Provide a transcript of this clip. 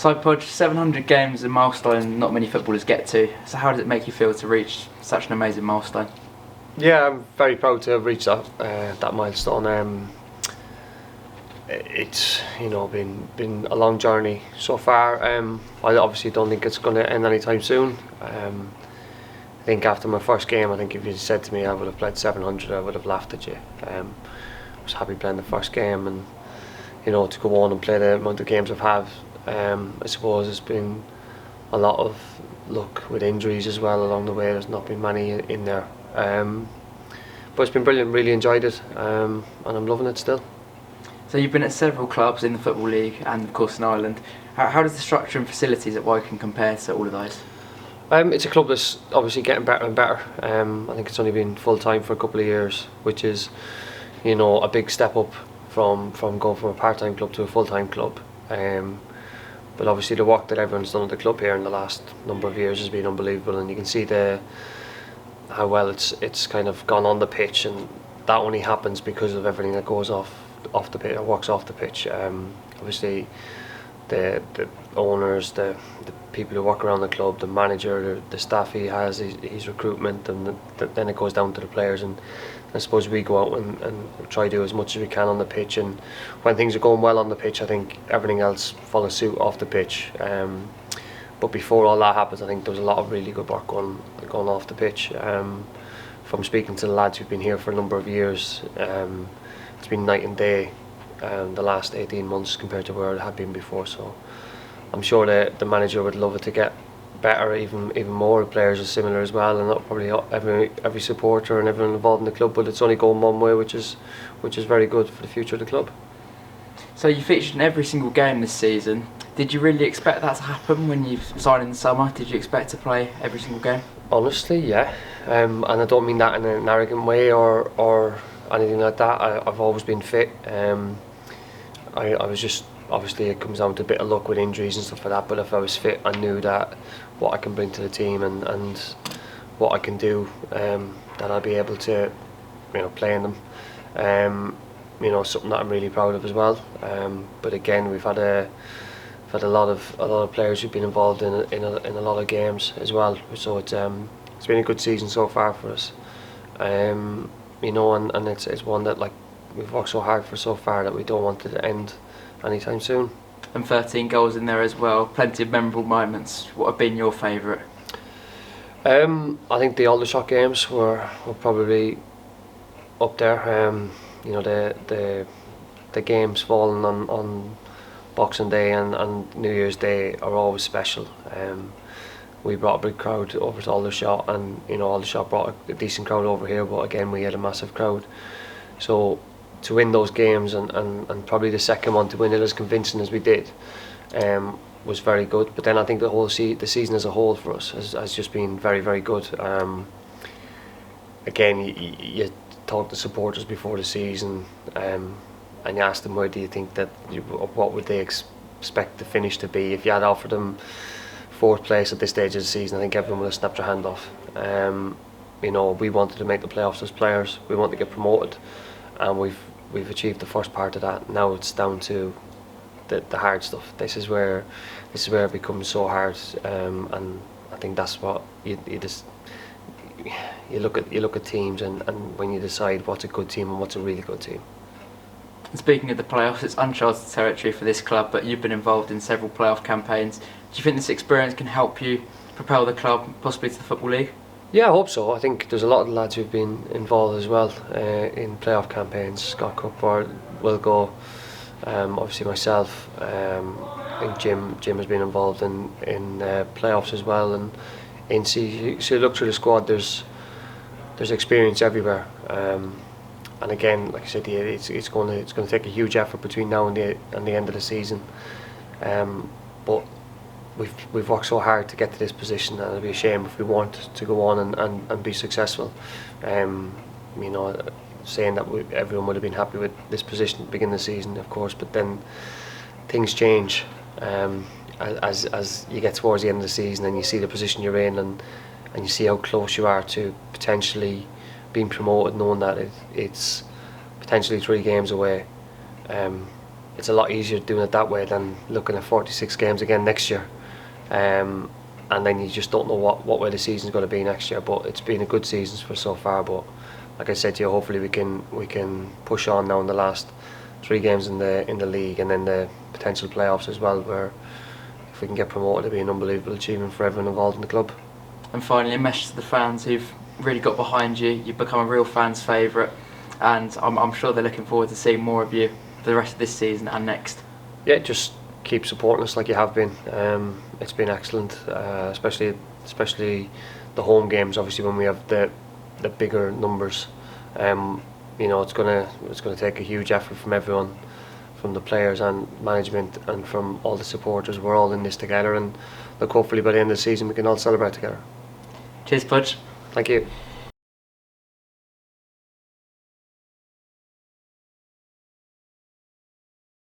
So Podge, 700 games is a milestone not many footballers get to. So how does it make you feel to reach such an amazing milestone? Yeah, I'm very proud to have reached that milestone. It's been a long journey so far. I obviously don't think it's going to end anytime soon. I think after my first game, I think if you said to me I would have played 700, I would have laughed at you. I was happy playing the first game, and to go on and play the amount of games I've had. I suppose it's been a lot of luck with injuries as well along the way. There's not been many in there, but it's been brilliant. Really enjoyed it, and I'm loving it still. So you've been at several clubs in the Football League and of course in Ireland. How does the structure and facilities at Woking compare to all of those? It's a club that's obviously getting better and better. I think it's only been full time for a couple of years, which is a big step up from going from a part-time club to a full-time club. But obviously the work that everyone's done at the club here in the last number of years has been unbelievable, and you can see how well it's kind of gone on the pitch, and that only happens because of everything that goes off the pitch or works off the pitch. Obviously the owners, the people who work around the club, the manager, the staff he has, his recruitment, and then it goes down to the players. And I suppose we go out and try to do as much as we can on the pitch, and when things are going well on the pitch, I think everything else follows suit off the pitch. But before all that happens, I think there was a lot of really good work going off the pitch. From speaking to the lads who've been here for a number of years, it's been night and day the last 18 months compared to where it had been before. So I'm sure the manager would love it to get better even more. The players are similar as well, and not probably every supporter and everyone involved in the club, but it's only going one way, which is very good for the future of the club. So you featured in every single game this season. Did you really expect that to happen when you signed in the summer? Did you expect to play every single game? Honestly, yeah, and I don't mean that in an arrogant way or anything like that. I've always been fit. I was just, obviously it comes down to a bit of luck with injuries and stuff like that, but if I was fit, I knew that what I can bring to the team and what I can do, that I'd be able to play in them. Something that I'm really proud of as well. But again, we've had a lot of players who've been involved in a lot of games as well, so it's been a good season so far for us. And it's one that we've worked so hard for so far that we don't want it to end anytime soon. And 13 goals in there as well, plenty of memorable moments. What have been your favourite? I think the Aldershot games were probably up there. The games falling on Boxing Day and New Year's Day are always special. We brought a big crowd over to Aldershot, and Aldershot brought a decent crowd over here, but again we had a massive crowd. So to win those games and probably the second one to win it as convincing as we did, was very good. But then I think the whole the season as a whole for us has just been very, very good. Again, you talk to supporters before the season, and you ask them where do you think that what would they expect the finish to be. If you had offered them fourth place at this stage of the season, I think everyone would have snapped their hand off. We wanted to make the playoffs as players. We wanted to get promoted, and we've achieved the first part of that. Now it's down to the hard stuff. This is where it becomes so hard, and I think that's what you look at teams, and when you decide what's a good team and what's a really good team. And speaking of the playoffs, it's uncharted territory for this club, but you've been involved in several playoff campaigns. Do you think this experience can help you propel the club possibly to the Football League? Yeah, I hope so. I think there's a lot of lads who've been involved as well in playoff campaigns. Scott Cookboard will go. Obviously myself. I think Jim has been involved in playoffs as well. And so you look through the squad. There's experience everywhere. And again, like I said, it's going to take a huge effort between now and the end of the season. But we've worked so hard to get to this position, and it'd be a shame if we weren't to go on and be successful. Saying that everyone would have been happy with this position at the beginning of the season, of course, but then things change as you get towards the end of the season and you see the position you're in, and you see how close you are to potentially being promoted, knowing that it's potentially 3 games away. it's a lot easier doing it that way than looking at 46 games again next year. And then you just don't know what way the season's going to be next year. But it's been a good season for so far. But like I said to you, hopefully we can push on now in the last 3 games in the league, and then the potential playoffs as well, where if we can get promoted, it'll be an unbelievable achievement for everyone involved in the club. And finally, a message to the fans who've really got behind you. You've become a real fans' favourite, and I'm sure they're looking forward to seeing more of you for the rest of this season and next. Yeah, just keep supporting us like you have been. It's been excellent, especially the home games. Obviously, when we have the bigger numbers, it's gonna take a huge effort from everyone, from the players and management, and from all the supporters. We're all in this together, and look, hopefully by the end of the season we can all celebrate together. Cheers, Podge. Thank you.